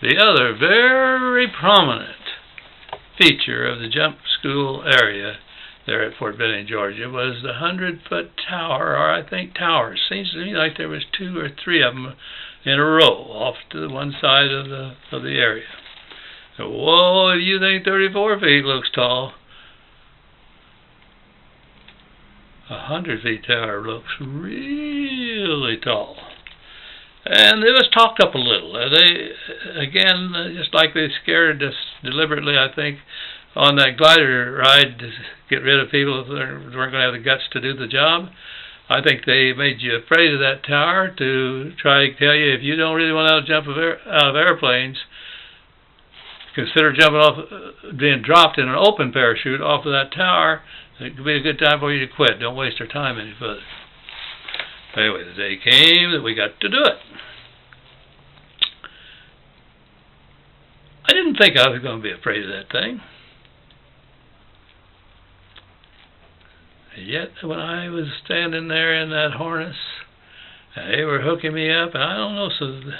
The other very prominent feature of the jump school area there at Fort Benning, Georgia, was the 100-foot tower, or I think towers. Seems to me like there was 2 or 3 of them in a row off to the one side of the area. So, whoa, you think 34 feet looks tall? A 100-foot tower looks really tall. And it was talked up a little. Again, just like they scared us deliberately, I think, on that glider ride to get rid of people that weren't going to have the guts to do the job. I think they made you afraid of that tower to try to tell you, if you don't really want to jump out of airplanes, consider jumping off, being dropped in an open parachute off of that tower. It could be a good time for you to quit. Don't waste your time any further. Anyway, the day came that we got to do it. I didn't think I was going to be afraid of that thing. And yet, when I was standing there in that harness, and they were hooking me up, and I don't know, so the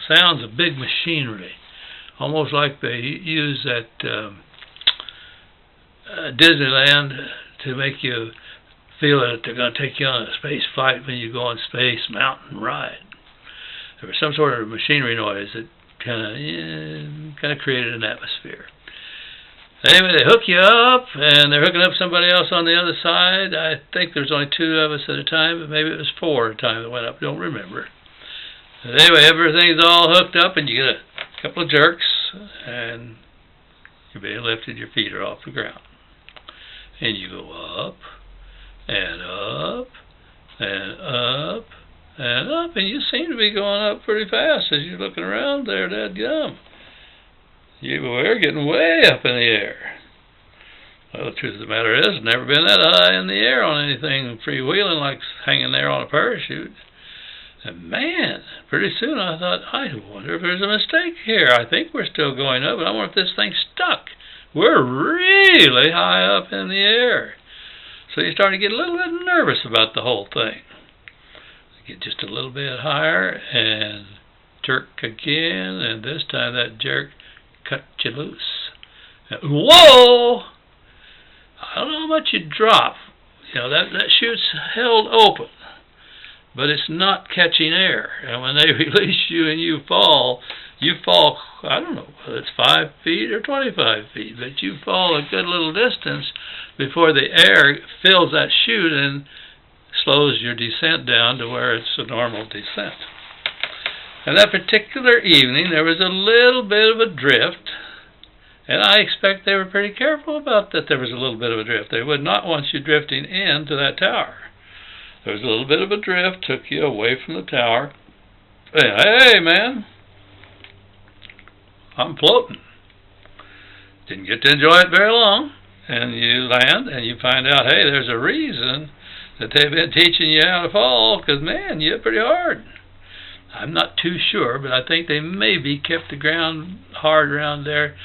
sounds of big machinery, almost like they use at Disneyland to make you feel that they're going to take you on a space flight when you go on Space Mountain ride. There was some sort of machinery noise that kind of created an atmosphere. Anyway, they hook you up, and they're hooking up somebody else on the other side. I think there's only 2 of us at a time, but maybe it was 4 at a time that went up. Don't remember. But anyway, everything's all hooked up, and you get a couple of jerks, and you're being lifted. Your feet are off the ground, and you go up and up and up and up, and you seem to be going up pretty fast as you're looking around there. Dadgum. We're getting way up in the air. Well, the truth of the matter is, I've never been that high in the air on anything freewheeling like hanging there on a parachute. And man, pretty soon I thought, I wonder if there's a mistake here. I think we're still going up, but I wonder if this thing's stuck. We're really high up in the air. So you start to get a little bit nervous about the whole thing. Get just a little bit higher and jerk again, and this time that jerk cut you loose. Whoa! I don't know how much you drop. You know, that chute's held open, but it's not catching air. And when they release you and you fall, I don't know whether it's 5 feet or 25 feet, but you fall a good little distance before the air fills that chute and slows your descent down to where it's a normal descent. And that particular evening, there was a little bit of a drift, and I expect they were pretty careful about that. There was a little bit of a drift. They would not want you drifting into that tower. There was a little bit of a drift, took you away from the tower. Hey, man, I'm floating. Didn't get to enjoy it very long, and you land, and you find out, hey, there's a reason that they've been teaching you how to fall, because, man, you hit pretty hard. I'm not too sure, but I think they maybe kept the ground hard around there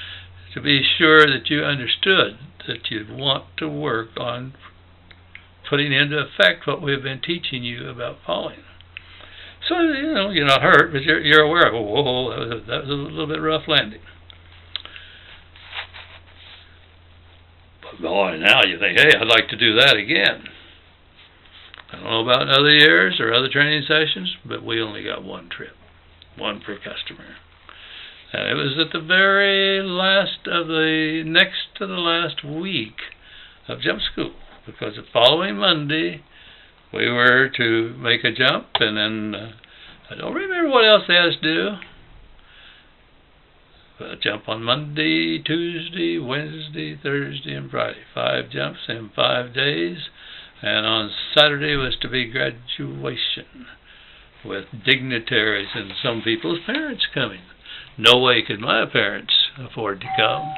to be sure that you understood that you'd want to work on putting into effect what we've been teaching you about falling. So, you know, you're not hurt, but you're aware of, whoa, that was a little bit rough landing. But boy, now you think, hey, I'd like to do that again. I don't know about other years or other training sessions, but we only got 1 trip, 1 per customer. And it was at the very last of the next to the last week of jump school, because the following Monday we were to make a jump, and then I don't remember what else they had us do. But jump on Monday, Tuesday, Wednesday, Thursday, and Friday. 5 jumps in 5 days. And on Saturday was to be graduation with dignitaries and some people's parents coming. No way could my parents afford to come.